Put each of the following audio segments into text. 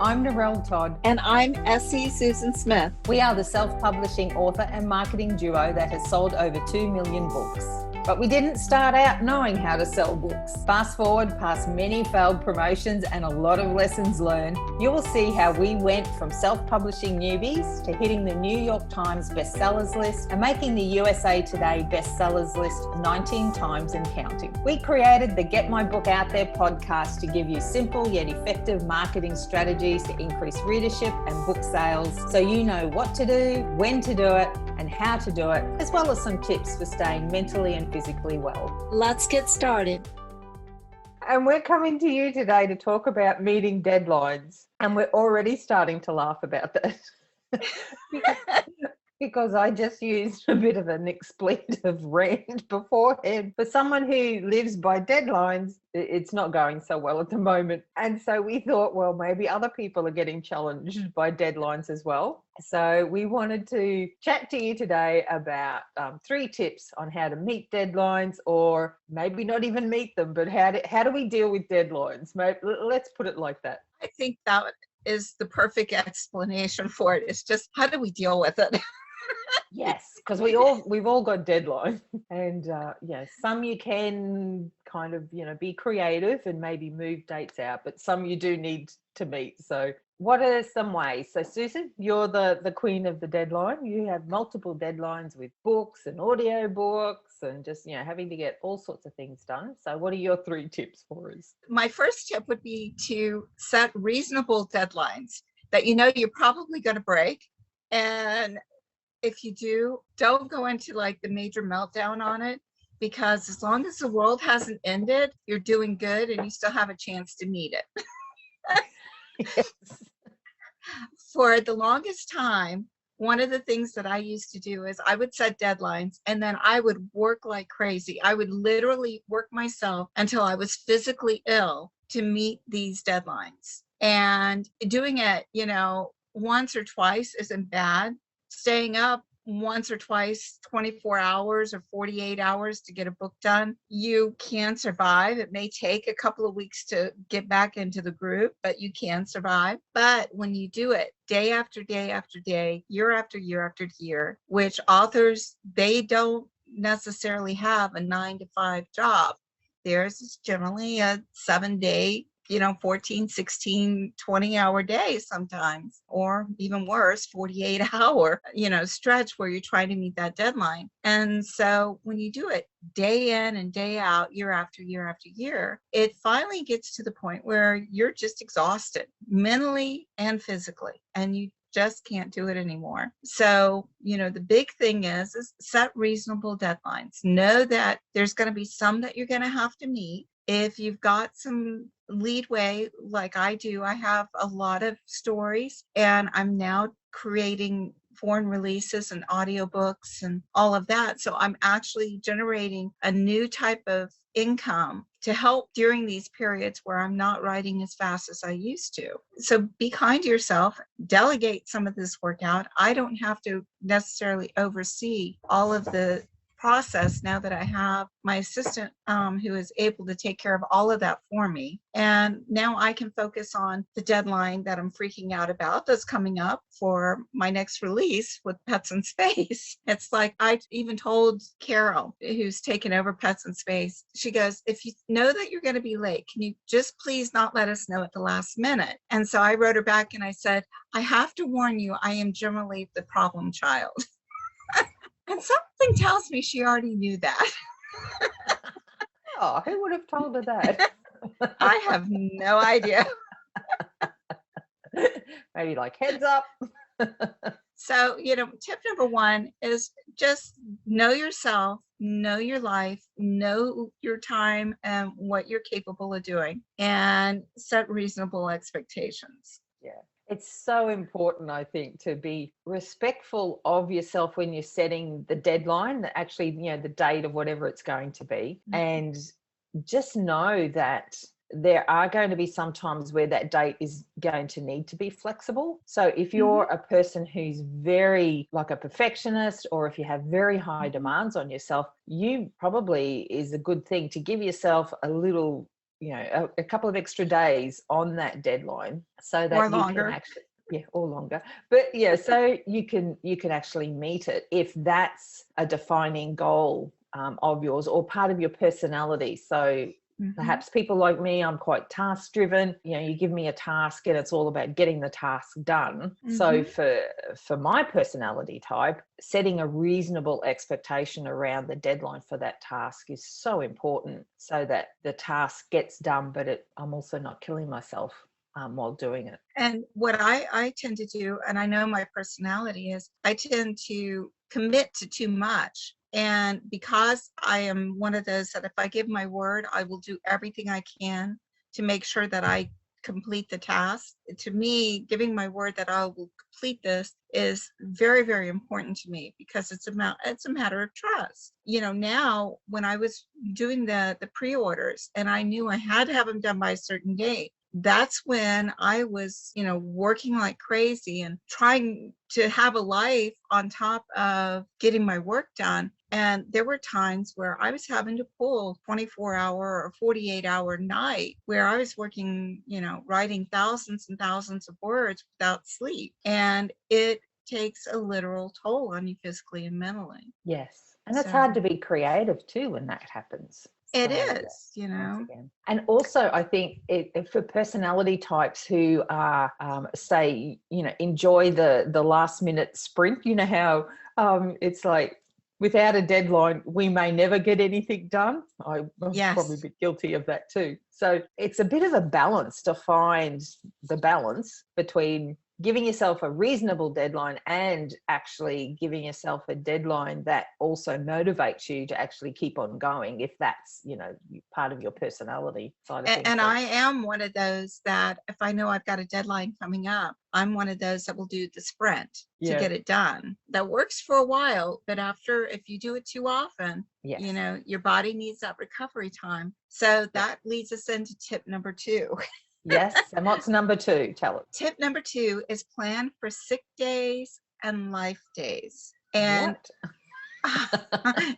I'm Narelle Todd. And I'm Essie Susan Smith. We are the self-publishing author and marketing duo that has sold over 2 million books. But we didn't start out knowing how to sell books. Fast forward past many failed promotions and a lot of lessons learned, you will see how we went from self-publishing newbies to hitting the New York Times bestsellers list and making the USA Today bestsellers list 19 times and counting. We created the Get My Book Out There podcast to give you simple yet effective marketing strategies to increase readership and book sales, so you know what to do, when to do it, and how to do it, as well as some tips for staying mentally and physically well. Let's get started. And we're coming to you today to talk about meeting deadlines. And we're already starting to laugh about that. Because I just used a bit of an expletive rant beforehand. For someone who lives by deadlines, it's not going so well at the moment. And so we thought, well, maybe other people are getting challenged by deadlines as well. So we wanted to chat to you today about 3 tips on how to meet deadlines, or maybe not even meet them, but how do we deal with deadlines? Maybe, let's put it like that. I think that is the perfect explanation for it. It's just, how do we deal with it? Yes, because we've all got deadlines, and some you can kind of be creative and maybe move dates out, but some you do need to meet. So what are some ways? So Susan, you're the queen of the deadline. You have multiple deadlines with books and audio books and just having to get all sorts of things done. So what are your 3 tips for us? My first tip would be to set reasonable deadlines that you're probably going to break. And if you do, don't go into like the major meltdown on it, because as long as the world hasn't ended, you're doing good and you still have a chance to meet it. Yes. For the longest time, one of the things that I used to do is I would set deadlines and then I would work like crazy. I would literally work myself until I was physically ill to meet these deadlines. And doing it, once or twice isn't bad. Staying up once or twice, 24 hours or 48 hours to get a book done, you can survive. It may take a couple of weeks to get back into the groove, but you can survive. But when you do it day after day after day, year after year after year, which authors, they don't necessarily have a 9-to-5 job. Theirs is generally a 7-day 14, 16, 20-hour days sometimes, or even worse, 48-hour, stretch where you're trying to meet that deadline. And so when you do it day in and day out, year after year after year, it finally gets to the point where you're just exhausted mentally and physically, and you just can't do it anymore. So, the big thing is set reasonable deadlines. Know that there's going to be some that you're going to have to meet. If you've got some leadway like I do, I have a lot of stories, and I'm now creating foreign releases and audiobooks and all of that. So I'm actually generating a new type of income to help during these periods where I'm not writing as fast as I used to. So be kind to yourself, delegate some of this work out. I don't have to necessarily oversee all of the process now that I have my assistant who is able to take care of all of that for me. And now I can focus on the deadline that I'm freaking out about that's coming up for my next release with Pets in Space. It's like, I even told Carol, who's taken over Pets in Space, she goes, if you know that you're going to be late, can you just please not let us know at the last minute? And so I wrote her back and I said, I have to warn you, I am generally the problem child. And something tells me she already knew that. Oh, who would have told her that? I have no idea. Maybe like heads up. So, tip number 1 is just know yourself, know your life, know your time and what you're capable of doing, and set reasonable expectations. Yeah. It's so important, I think, to be respectful of yourself when you're setting the deadline, actually, the date of whatever it's going to be. Mm-hmm. And just know that there are going to be some times where that date is going to need to be flexible. So if you're a person who's very like a perfectionist, or if you have very high demands on yourself, you probably is a good thing to give yourself a little a couple of extra days on that deadline so Or that you can longer. actually, yeah, or longer. But yeah, so you can actually meet it if that's a defining goal of yours or part of your personality. So perhaps people like me, I'm quite task driven. You give me a task and it's all about getting the task done. So for my personality type, setting a reasonable expectation around the deadline for that task is so important so that the task gets done, but I'm also not killing myself while doing it. And what I tend to do, and I know my personality is, I tend to commit to too much. And because I am one of those that if I give my word, I will do everything I can to make sure that I complete the task. To me, giving my word that I will complete this is very, very important to me because it's a matter of trust. Now when I was doing the pre-orders and I knew I had to have them done by a certain date, that's when I was, working like crazy and trying to have a life on top of getting my work done. And there were times where I was having to pull 24-hour or 48-hour night where I was working, writing thousands and thousands of words without sleep. And it takes a literal toll on you physically and mentally. Yes. And it's hard to be creative too when that happens. It So, is, once again. And also, I think for personality types who are, say, enjoy the last minute sprint, how it's like without a deadline, we may never get anything done. I'm probably a bit guilty of that too. So it's a bit of a balance to find the balance between giving yourself a reasonable deadline and actually giving yourself a deadline that also motivates you to actually keep on going, if that's, part of your personality side of things. And I am one of those that if I know I've got a deadline coming up, I'm one of those that will do the sprint to get it done. That works for a while, but if you do it too often, your body needs that recovery time. So that leads us into tip number 2. Yes. And what's number 2? Tell it. Tip number 2 is plan for sick days and life days. And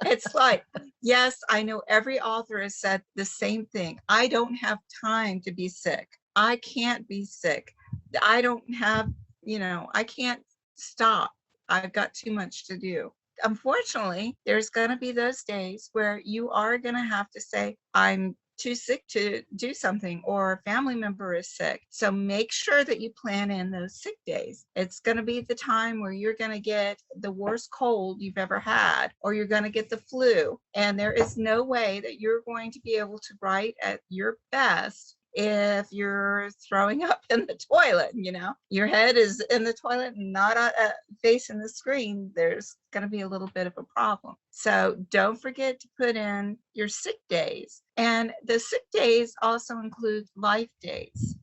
it's like, yes, I know every author has said the same thing. I don't have time to be sick. I can't be sick. I don't have, I can't stop. I've got too much to do. Unfortunately, there's going to be those days where you are going to have to say, I'm too sick to do something, or a family member is sick. So make sure that you plan in those sick days. It's going to be the time where you're going to get the worst cold you've ever had, or you're going to get the flu. And there is no way that you're going to be able to write at your best if you're throwing up in the toilet. Your head is in the toilet and not facing the screen. There's going to be a little bit of a problem. So don't forget to put in your sick days. And the sick days also include life days.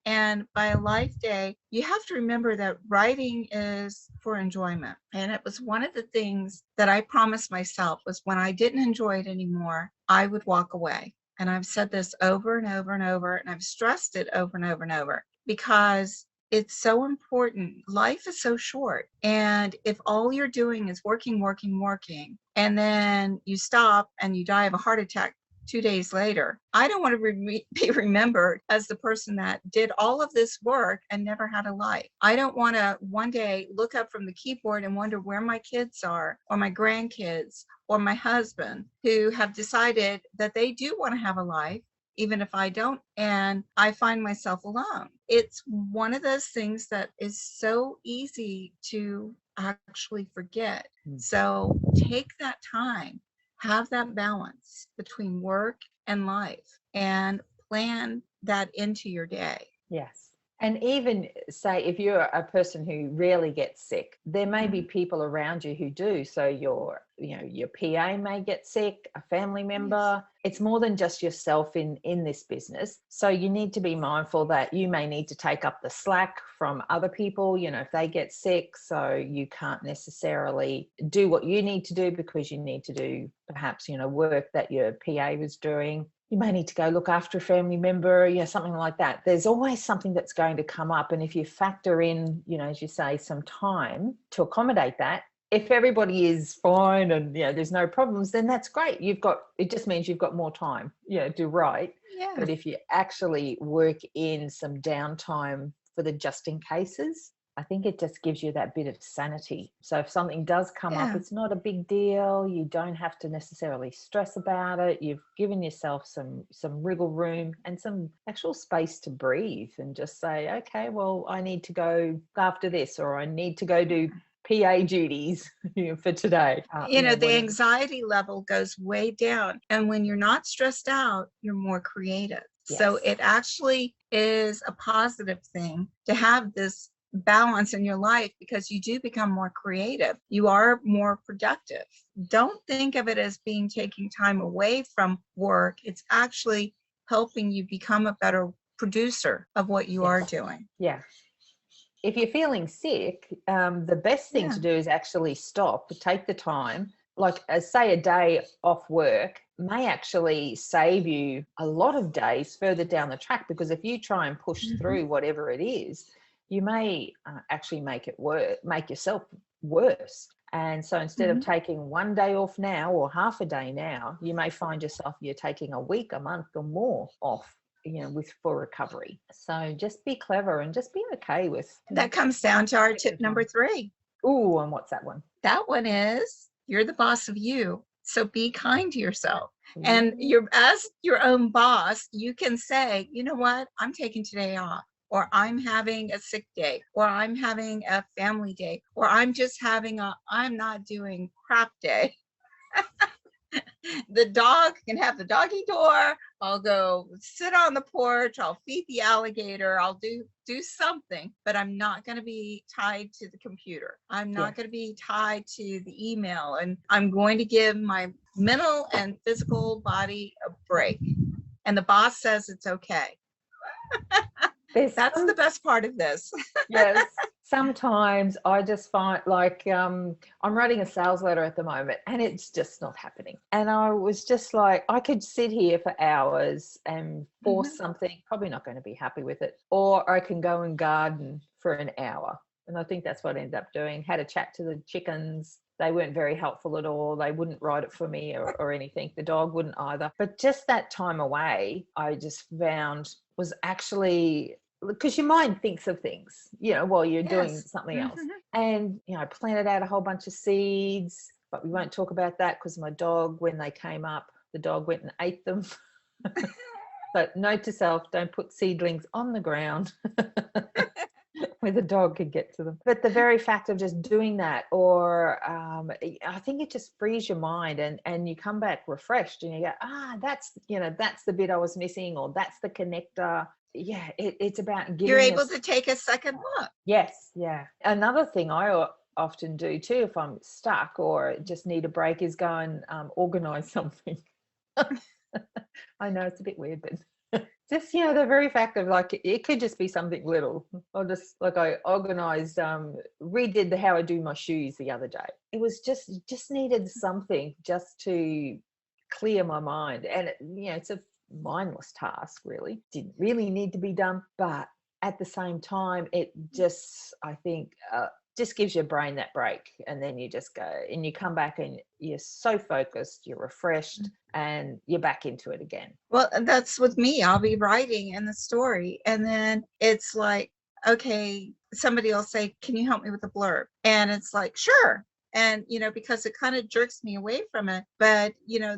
And by a life day, you have to remember that writing is for enjoyment. And it was one of the things that I promised myself was when I didn't enjoy it anymore, I would walk away. And I've said this over and over and over, and I've stressed it over and over and over because it's so important. Life is so short. And if all you're doing is working, working, and then you stop and you die of a heart attack 2 days later, I don't want to be remembered as the person that did all of this work and never had a life. I don't want to one day look up from the keyboard and wonder where my kids are, or my grandkids, or my husband, who have decided that they do want to have a life, even if I don't, and I find myself alone. It's one of those things that is so easy to actually forget. So take that time, have that balance between work and life, and plan that into your day. Yes. And even say if you're a person who rarely gets sick, there may be people around you who do. So your PA may get sick, a family member. It's more than just yourself in this business. So you need to be mindful that you may need to take up the slack from other people, if they get sick. So you can't necessarily do what you need to do because you need to do perhaps, work that your PA was doing. You may need to go look after a family member, something like that. There's always something that's going to come up. And if you factor in, as you say, some time to accommodate that, if everybody is fine and there's no problems, then that's great. It just means you've got more time, to write. Yeah. But if you actually work in some downtime for the just in cases, I think it just gives you that bit of sanity. So if something does come up, it's not a big deal. You don't have to necessarily stress about it. You've given yourself some wriggle room and some actual space to breathe and just say, okay, well, I need to go after this, or I need to go do PA duties for today. The anxiety level goes way down. And when you're not stressed out, you're more creative. Yes. So it actually is a positive thing to have this balance in your life, because you do become more creative. You are more productive. Don't think of it as being taking time away from work. It's actually helping you become a better producer of what you are doing. Yeah. If you're feeling sick, the best thing to do is actually stop, take the time. Like, say, a day off work may actually save you a lot of days further down the track, because if you try and push through whatever it is, you may actually make yourself worse. And so instead of taking one day off now or half a day now, you may find yourself you're taking a week, a month or more off, for recovery. So just be clever and just be okay with. That comes down to our tip number 3. Ooh, and what's that one? That one is, you're the boss of you. So be kind to yourself. And as your own boss, you can say, you know what, I'm taking today off, or I'm having a sick day, or I'm having a family day, or I'm just having I'm not doing crap day. The dog can have the doggy door. I'll go sit on the porch. I'll feed the alligator. I'll do something, but I'm not going to be tied to the computer. I'm not going to be tied to the email, and I'm going to give my mental and physical body a break. And the boss says it's okay. That's the best part of this. Yes. Sometimes I just find, like, I'm writing a sales letter at the moment and it's just not happening. And I was just like, I could sit here for hours and force something, probably not going to be happy with it. Or I can go and garden for an hour. And I think that's what I ended up doing. Had a chat to the chickens. They weren't very helpful at all. They wouldn't write it for me or anything. The dog wouldn't either. But just that time away, I just found was actually, because your mind thinks of things, while you're doing something else. And, I planted out a whole bunch of seeds, but we won't talk about that because my dog, when they came up, the dog went and ate them. But note to self, don't put seedlings on the ground where the dog could get to them. But the very fact of just doing that, or I think it just frees your mind, and you come back refreshed and you go, that's the bit I was missing, or that's the connector. Yeah, it's about giving. You're able to take a second look. Yes, yeah. Another thing I often do too, if I'm stuck or just need a break, is go and organize something. I know it's a bit weird, but just the very fact of, like, it could just be something little. I organized, redid how I do my shoes the other day. It was just needed something just to clear my mind, and it's a mindless task, really. Didn't really need to be done, but at the same time, it just, I think, just gives your brain that break, and then you just go and you come back and you're so focused, you're refreshed, and you're back into it again. Well, that's with me. I'll be writing in the story, and then it's like, okay, somebody will say, can you help me with a blurb? And it's like, sure. And, because it kind of jerks me away from it. But,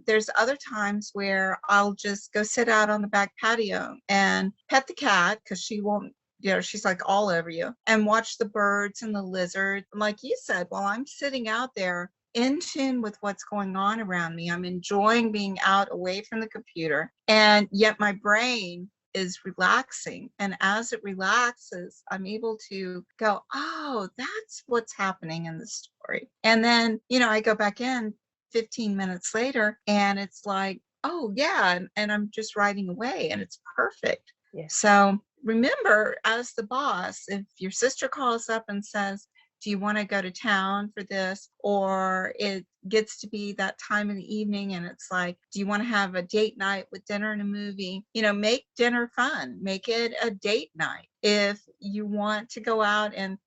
there's other times where I'll just go sit out on the back patio and pet the cat, because she won't, she's like all over you, and watch the birds and the lizards. Like you said, while I'm sitting out there in tune with what's going on around me, I'm enjoying being out away from the computer, and yet my brain is relaxing. And as it relaxes, I'm able to go, oh, that's what's happening in the story. And then, I go back in 15 minutes later and it's like, oh yeah. And I'm just writing away and it's perfect. Yeah. So remember, as the boss, if your sister calls up and says, do you want to go to town for this? Or it gets to be that time in the evening and it's like, do you want to have a date night with dinner and a movie? Make dinner fun. Make it a date night. If you want to go out and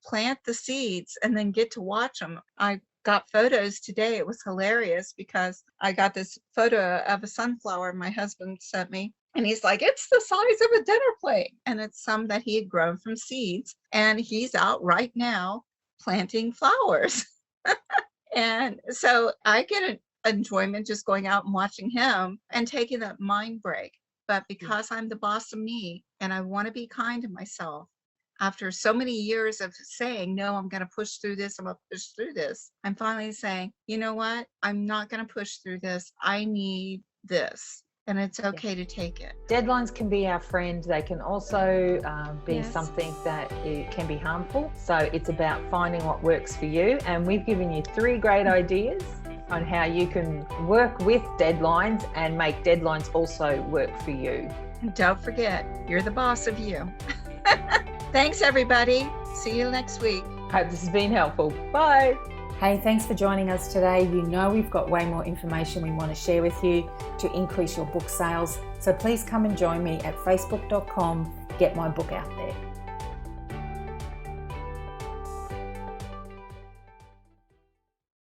plant the seeds and then get to watch them. I got photos today. It was hilarious because I got this photo of a sunflower my husband sent me. And he's like, it's the size of a dinner plate. And it's some that he had grown from seeds. And he's out right now planting flowers. And so I get an enjoyment just going out and watching him and taking that mind break. But because I'm the boss of me and I want to be kind to myself, after so many years of saying, no, I'm going to push through this, I'm going to push through this, I'm finally saying, you know what? I'm not going to push through this. I need this. And it's okay to take it. Deadlines can be our friend. They can also be something that it can be harmful. So it's about finding what works for you. And we've given you 3 great ideas on how you can work with deadlines and make deadlines also work for you. And don't forget, you're the boss of you. Thanks, everybody. See you next week. Hope this has been helpful. Bye. Hey, thanks for joining us today. You know we've got way more information we want to share with you to increase your book sales. So please come and join me at facebook.com. Get my book out there.